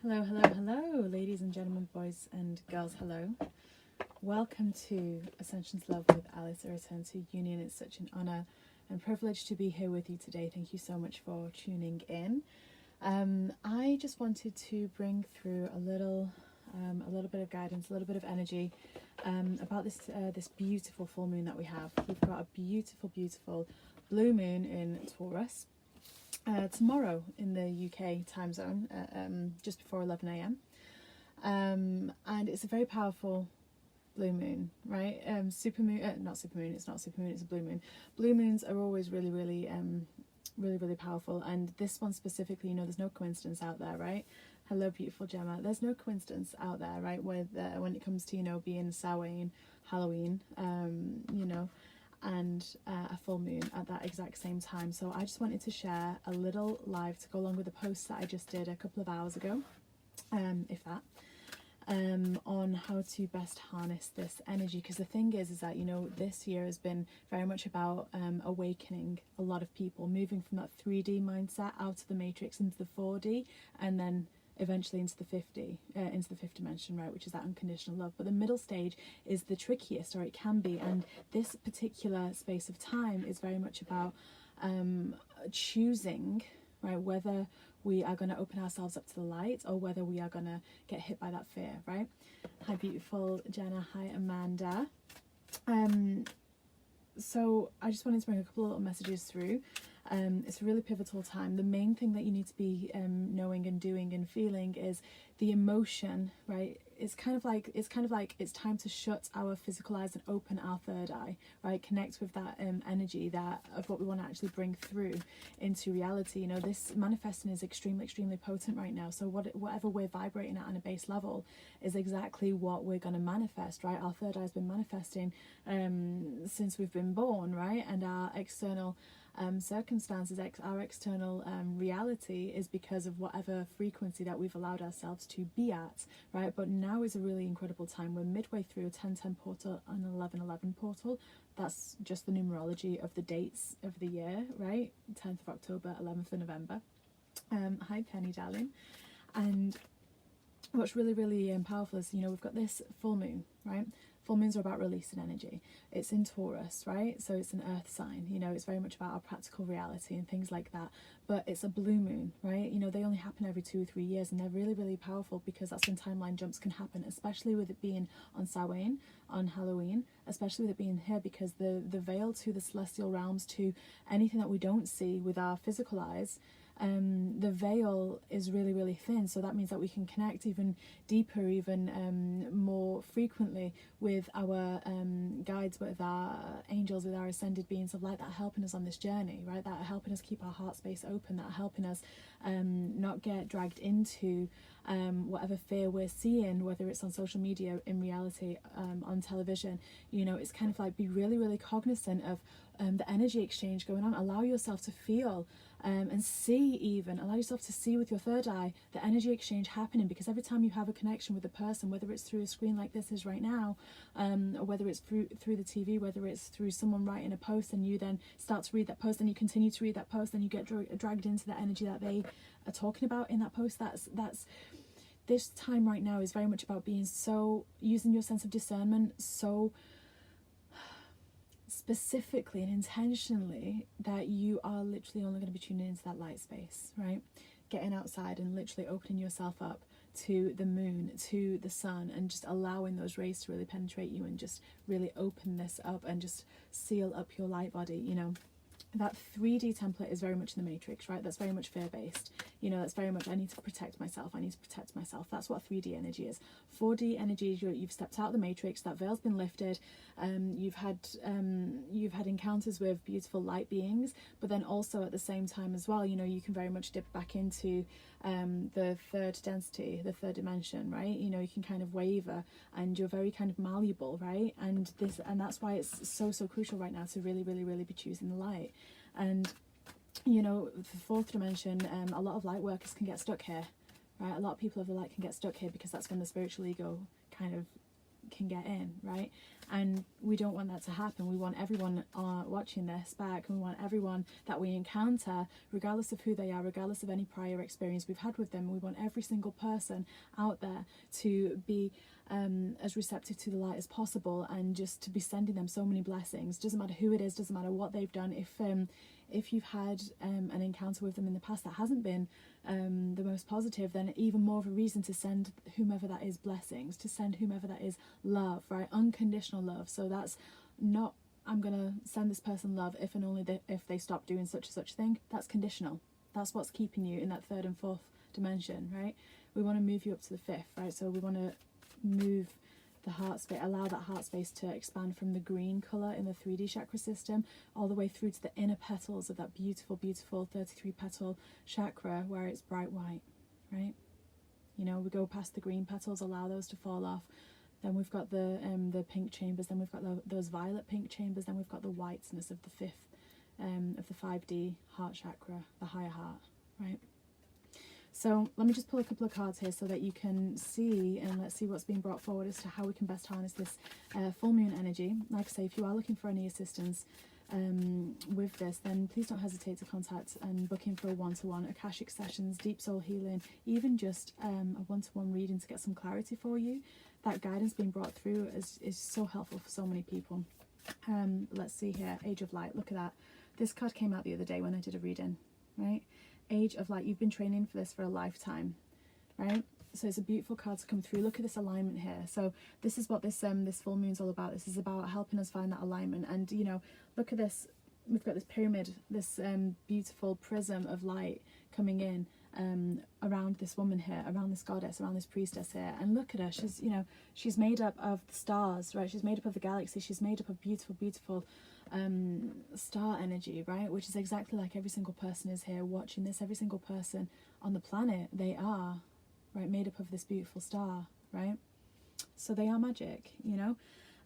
Hello, hello, hello, ladies and gentlemen, boys and girls, hello. Welcome to Ascension's Love with Alice, a return to union. It's such an honour and privilege to be here with you today. Thank you so much for tuning in. I just wanted to bring through a little bit of guidance, a little bit of energy about this beautiful full moon that we have. We've got a beautiful, beautiful blue moon in Taurus. Tomorrow in the UK time zone, just before 11 a.m. And it's a very powerful blue moon, right? Not supermoon, it's not supermoon, it's a blue moon. Blue moons are always really, really powerful, and this one specifically, there's no coincidence out there, right? Hello, beautiful Gemma. There's no coincidence out there, right? With when it comes to being Samhain, Halloween, and a full moon at that exact same time. So I just wanted to share a little live to go along with the post that I just did a couple of hours ago, if that, on how to best harness this energy. Because the thing is that this year has been very much about awakening a lot of people, moving from that 3D mindset out of the matrix into the 4D, and then eventually into the fifth dimension, right, which is that unconditional love. But the middle stage is the trickiest, or it can be, and this particular space of time is very much about choosing, right, whether we are going to open ourselves up to the light or whether we are going to get hit by that fear, right? Hi, beautiful Jenna. Hi, Amanda. So I just wanted to bring a couple of little messages through. It's a really pivotal time. The main thing that you need to be knowing and doing and feeling is the emotion, right? It's kind of like it's time to shut our physical eyes and open our third eye, right? Connect with that energy of what we want to actually bring through into reality. This manifesting is extremely potent right now. So whatever we're vibrating at on a base level is exactly what we're going to manifest, right? Our third eye has been manifesting since we've been born, right? And our external circumstances, our external reality is because of whatever frequency that we've allowed ourselves to be at, right? But now is a really incredible time. We're midway through a 10-10 portal and 11-11 portal. That's just the numerology of the dates of the year, right? 10th of October, 11th of November. Hi, Penny, darling. And what's really powerful is, we've got this full moon, right? Full moons are about releasing energy. It's in Taurus, right? So it's an earth sign, it's very much about our practical reality and things like that. But it's a blue moon, right? They only happen every 2 or 3 years, and they're really powerful because that's when timeline jumps can happen, especially with it being on Samhain, on Halloween, especially with it being here, because the veil to the celestial realms, to anything that we don't see with our physical eyes, the veil is really thin. So that means that we can connect even deeper, even more frequently with our guides, with our angels, with our ascended beings of light that are helping us on this journey, right? That are helping us keep our heart space open, that are helping us not get dragged into whatever fear we're seeing, whether it's on social media, in reality, on television. It's kind of like, be really cognizant of the energy exchange going on. Allow yourself to feel and see, allow yourself to see with your third eye the energy exchange happening, because every time you have a connection with a person, whether it's through a screen like this is right now, or whether it's through the TV, whether it's through someone writing a post and you then start to read that post and you continue to read that post, and you get dragged into the energy that they are talking about in that post. That's this time right now is very much about being using your sense of discernment so specifically and intentionally that you are literally only going to be tuning into that light space, right? Getting outside and literally opening yourself up to the moon, to the sun, and just allowing those rays to really penetrate you and just really open this up and just seal up your light body. That 3D template is very much in the matrix, right? That's very much fear-based. That's very much, I need to protect myself. That's what 3D energy is. 4D energy is you've stepped out of the matrix, that veil's been lifted, you've had encounters with beautiful light beings, but then also at the same time as well, you can very much dip back into the third density, the third dimension, right? You can kind of waver, and you're very kind of malleable, right? And that's why it's so crucial right now to really be choosing the light. And the fourth dimension, a lot of light workers can get stuck here, right? A lot of people of the light can get stuck here because that's when the spiritual ego kind of can get in, right? And we don't want that to happen. We want everyone watching this back, and we want everyone that we encounter, regardless of who they are, regardless of any prior experience we've had with them, we want every single person out there to be as receptive to the light as possible, and just to be sending them so many blessings. Doesn't matter who it is, doesn't matter what they've done. If you've had an encounter with them in the past that hasn't been the most positive, then even more of a reason to send whomever that is blessings, to send whomever that is love, right? Unconditional love. So that's not, I'm gonna send this person love if and only if they stop doing such and such thing. That's conditional. That's what's keeping you in that third and fourth dimension, right? We want to move you up to the fifth, right? So we want to move the heart space, allow that heart space to expand from the green colour in the 3D chakra system all the way through to the inner petals of that beautiful, beautiful 33 petal chakra where it's bright white, right? You know, we go past the green petals, allow those to fall off. Then we've got the pink chambers, then we've got those violet pink chambers, then we've got the whiteness of the fifth, of the 5D heart chakra, the higher heart, right? So let me just pull a couple of cards here so that you can see, and let's see what's being brought forward as to how we can best harness this full moon energy. Like I say, if you are looking for any assistance with this, then please don't hesitate to contact and book in for a one-to-one, Akashic sessions, deep soul healing, even just a one-to-one reading to get some clarity for you. That guidance being brought through is so helpful for so many people. Let's see here, Age of Light, look at that. This card came out the other day when I did a reading, right? Age of Light, you've been training for this for a lifetime, right? So it's a beautiful card to come through. Look at this alignment here. So this is what this full moon's all about. This is about helping us find that alignment. And you know, look at this. We've got this pyramid, this beautiful prism of light coming in around this woman here, around this goddess, around this priestess here. And look at her. She's, you know, she's made up of the stars, right? She's made up of the galaxy. She's made up of beautiful, beautiful star energy, right? Which is exactly like every single person is here watching this. Every single person on the planet, they are, right, made up of this beautiful star, right? So they are magic, you know.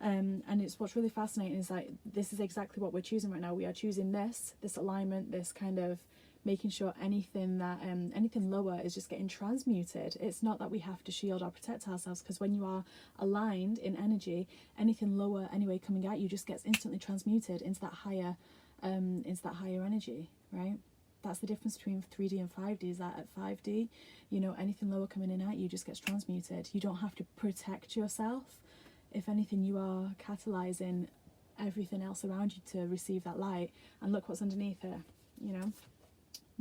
And it's what's really fascinating is like this is exactly what we're choosing right now. We are choosing this alignment, this kind of making sure anything that anything lower is just getting transmuted. It's not that we have to shield or protect ourselves, because when you are aligned in energy, anything lower anyway coming at you just gets instantly transmuted into that higher energy, right? That's the difference between 3D and 5D, is that at 5D, you know, anything lower coming in at you just gets transmuted. You don't have to protect yourself. If anything, you are catalyzing everything else around you to receive that light. And look what's underneath here, you know.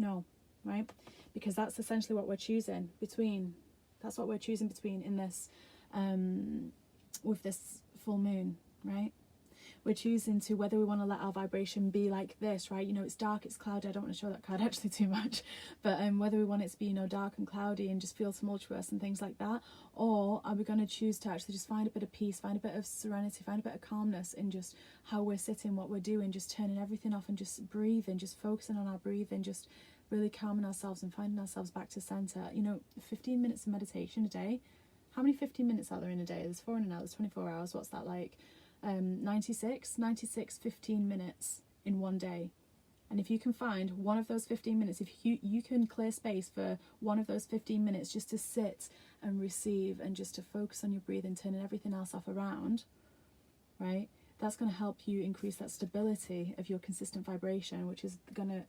No, right? Because that's essentially what we're choosing between. That's what we're choosing between in this, with this full moon, right? We're choosing to whether we want to let our vibration be like this, right? You know, it's dark, it's cloudy. I don't want to show that card actually too much, but whether we want it to be, you know, dark and cloudy and just feel tumultuous and things like that, or are we going to choose to actually just find a bit of peace, find a bit of serenity, find a bit of calmness in just how we're sitting, what we're doing, just turning everything off and just breathing, just focusing on our breathing, just really calming ourselves and finding ourselves back to center. You know, 15 minutes of meditation a day. How many 15 minutes are there in a day? There's 4 in an hour, there's 24 hours. What's that like? 96 15 minutes in one day. And if you can find one of those 15 minutes, if you can clear space for one of those 15 minutes just to sit and receive and just to focus on your breathing, turning everything else off around, right? That's going to help you increase that stability of your consistent vibration, which is going to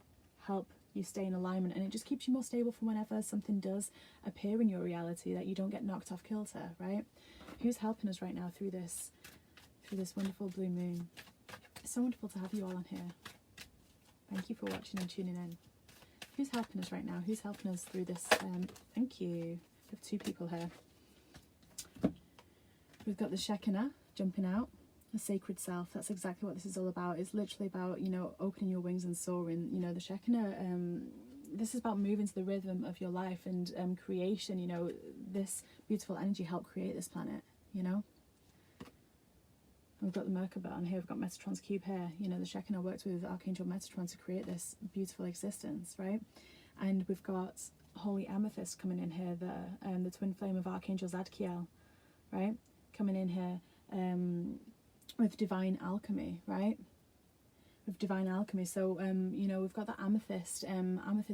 help you stay in alignment, and it just keeps you more stable for whenever something does appear in your reality, that you don't get knocked off kilter, right? Who's helping us right now through this wonderful blue moon? It's so wonderful to have you all on here. Thank you for watching and tuning in. Who's helping us right now? Who's helping us through this? Thank you. We have 2 people here. We've got the Shekinah jumping out, the sacred self. That's exactly what this is all about. It's literally about, you know, opening your wings and soaring. You know, the Shekinah, this is about moving to the rhythm of your life and creation. You know, this beautiful energy helped create this planet, you know. We've got the Merkaba on here, we've got Metatron's cube here. You know, the Shekinah worked with Archangel Metatron to create this beautiful existence, right? And we've got Holy Amethyst coming in here, the twin flame of Archangel Zadkiel, right? Coming in here with divine alchemy, right? With divine alchemy. So, you know, we've got that amethyst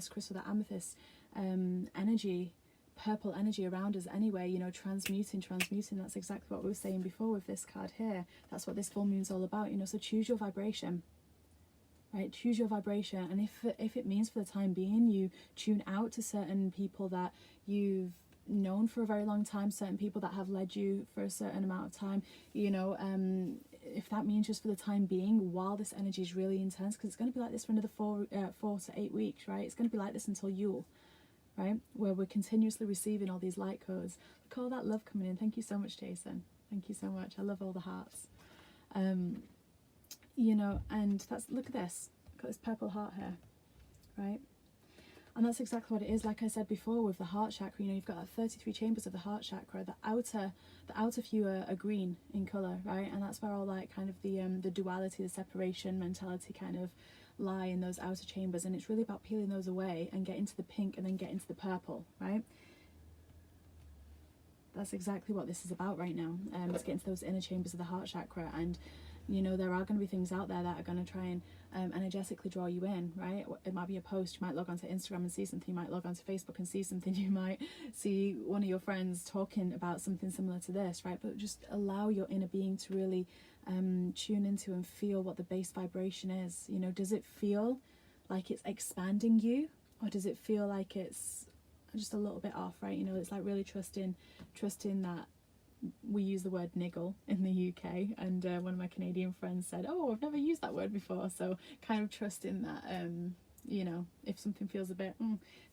crystal, that amethyst energy purple energy around us anyway, you know, transmuting. That's exactly what we were saying before with this card here. That's what this full moon's all about, you know. So choose your vibration, right? Choose your vibration. And if it means for the time being you tune out to certain people that you've known for a very long time, certain people that have led you for a certain amount of time, you know, if that means just for the time being while this energy is really intense, because it's going to be like this for another 4 to 8 weeks, right? It's going to be like this until Yule, right, where we're continuously receiving all these light codes. Look at all that love coming in. Thank you so much, Jason. Thank you so much. I love all the hearts. You know, and that's, look at this, got this purple heart here, right? And that's exactly what it is. Like I said before with the heart chakra, you know, you've got 33 chambers of the heart chakra. The outer few are green in colour, right? And that's where all like kind of the duality, the separation mentality kind of lie in those outer chambers. And it's really about peeling those away and get into the pink and then get into the purple, right? That's exactly what this is about right now. Let's get into those inner chambers of the heart chakra. And you know, there are going to be things out there that are going to try and energetically draw you in, right? It might be a post, you might log onto Instagram and see something, you might log onto Facebook and see something, you might see one of your friends talking about something similar to this, right? But just allow your inner being to really tune into and feel what the base vibration is. You know, does it feel like it's expanding you, or does it feel like it's just a little bit off, right? You know, it's like really trusting that. We use the word niggle in the UK, and one of my Canadian friends said, oh, I've never used that word before. So kind of trusting that, you know, if something feels a bit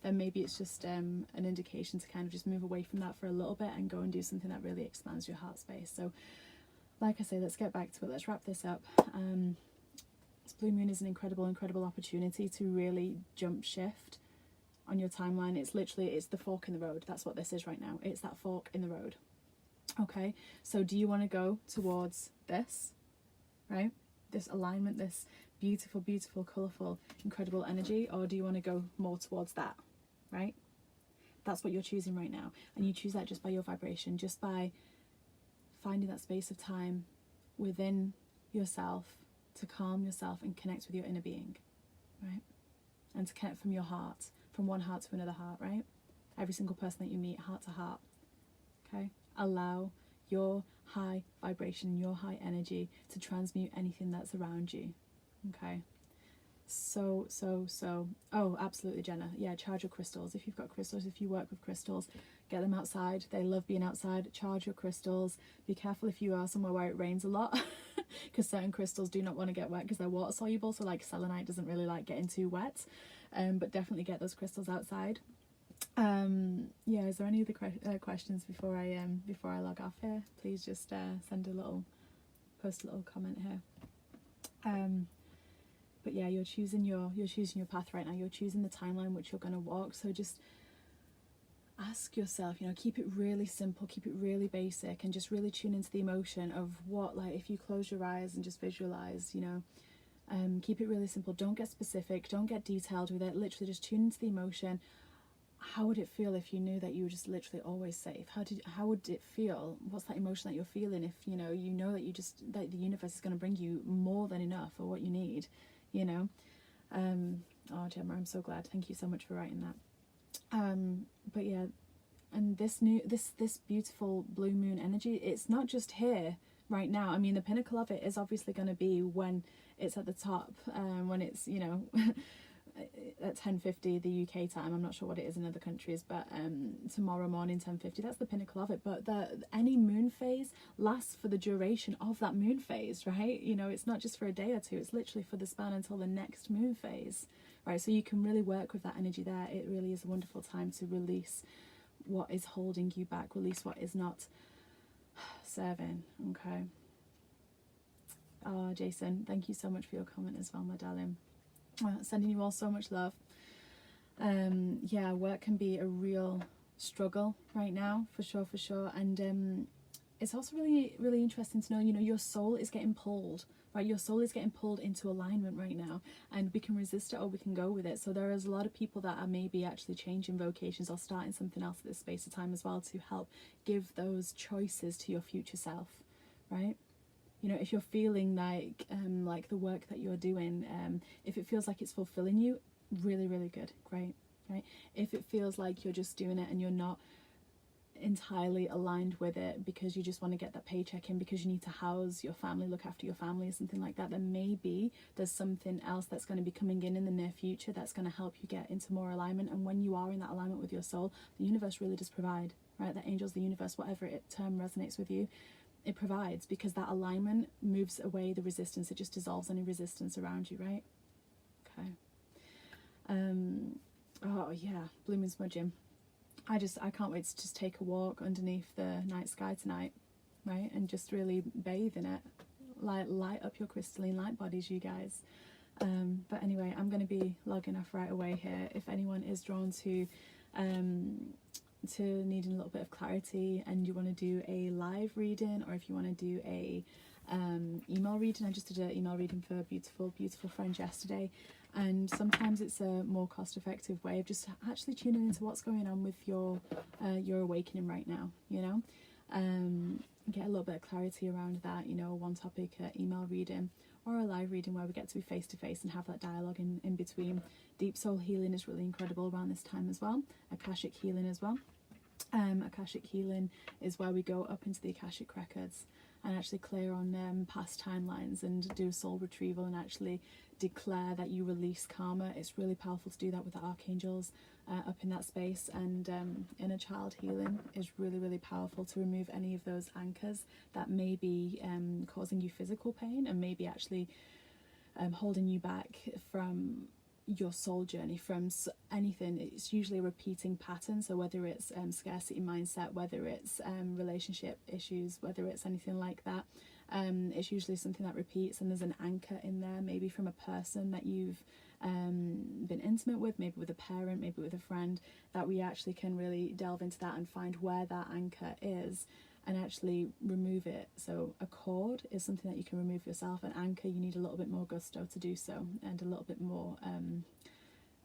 then maybe it's just an indication to kind of just move away from that for a little bit and go and do something that really expands your heart space. So like I say, let's get back to it. Let's wrap this up. This blue moon is an incredible opportunity to really jump shift on your timeline. It's the fork in the road. That's what this is right now. It's that fork in the road. Okay, so do you want to go towards this, right? This alignment, this beautiful, colourful, incredible energy, or do you want to go more towards that, right? That's what you're choosing right now. And you choose that just by your vibration, just by finding that space of time within yourself to calm yourself and connect with your inner being, right? And to connect from your heart, from one heart to another heart, right? Every single person that you meet, heart to heart, okay? Allow your high vibration, your high energy to transmute anything that's around you, okay? So oh, absolutely, Jenna. Yeah, charge your crystals. If you've got crystals, if you work with crystals, get them outside. They love being outside. Charge your crystals. Be careful if you are somewhere where it rains a lot, because certain crystals do not want to get wet because they're water soluble. So like selenite doesn't really like getting too wet, but definitely get those crystals outside. Yeah, is there any other questions before I log off here? Please just post a little comment here. But yeah, you're choosing your path right now. You're choosing the timeline which you're going to walk. So just ask yourself, you know, keep it really simple, keep it really basic, and just really tune into the emotion of what, like, if you close your eyes and just visualize, you know, keep it really simple. Don't get specific, don't get detailed with it. Literally just tune into the emotion. How would it feel if you knew that you were just literally always safe? How would it feel? What's that emotion that you're feeling if you know that the universe is going to bring you more than enough for what you need, you know? Oh, Gemma, I'm so glad. Thank you so much for writing that. But yeah, and this beautiful blue moon energy, it's not just here right now. I mean, the pinnacle of it is obviously going to be when it's at the top, when it's, you know, at 10:50 the UK time. I'm not sure what it is in other countries, but tomorrow morning 10:50, that's the pinnacle of it. But any moon phase lasts for the duration of that moon phase, right? You know, it's not just for a day or two, it's literally for the span until the next moon phase, right? So you can really work with that energy there. It really is a wonderful time to release what is holding you back, release what is not serving. Okay. Oh, Jason, thank you so much for your comment as well, my darling. Sending you all so much love. Yeah, work can be a real struggle right now, for sure. And it's also really interesting to know, you know, your soul is getting pulled, right? Your soul is getting pulled into alignment right now, and we can resist it or we can go with it. So there is a lot of people that are maybe actually changing vocations or starting something else at this space of time as well, to help give those choices to your future self, right? You know, if you're feeling like the work that you're doing, if it feels like it's fulfilling you, really good, great, right? If it feels like you're just doing it and you're not entirely aligned with it because you just want to get that paycheck in, because you need to house your family, look after your family or something like that, then maybe there's something else that's going to be coming in the near future that's going to help you get into more alignment. And when you are in that alignment with your soul, the universe really does provide, right? The angels, the universe, whatever term resonates with you, it provides, because that alignment moves away the resistance. It just dissolves any resistance around you, right? Okay. Oh yeah, blooming smudging. I can't wait to just take a walk underneath the night sky tonight, right? And just really bathe in it. Light up your crystalline light bodies, you guys. But anyway, I'm going to be logging off right away here. If anyone is drawn to needing a little bit of clarity and you want to do a live reading, or if you want to do a email reading, I just did an email reading for a beautiful friend yesterday, and sometimes it's a more cost-effective way of just actually tuning into what's going on with your awakening right now, you know. Get a little bit of clarity around that, you know, one topic email reading, or a live reading where we get to be face to face and have that dialogue in between. Deep soul healing is really incredible around this time as well. Akashic healing as well. Akashic healing is where we go up into the Akashic records and actually clear on past timelines and do soul retrieval and actually declare that you release karma. It's really powerful to do that with the archangels up in that space. And inner child healing is really, really powerful to remove any of those anchors that may be causing you physical pain and maybe actually holding you back from your soul journey, from anything. It's usually a repeating pattern, so whether it's scarcity mindset, whether it's relationship issues, whether it's anything like that, it's usually something that repeats, and there's an anchor in there, maybe from a person that you've been intimate with, maybe with a parent, maybe with a friend, that we actually can really delve into that and find where that anchor is and actually remove it. So a cord is something that you can remove yourself. An anchor, you need a little bit more gusto to do so, and a little bit more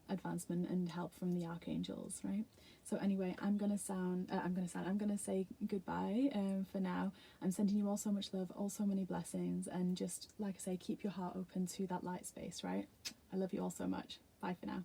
advancement and help from the archangels, right? So anyway, I'm gonna say goodbye for now. I'm sending you all so much love, all so many blessings, and just like I say, keep your heart open to that light space, right? I love you all so much. Bye for now.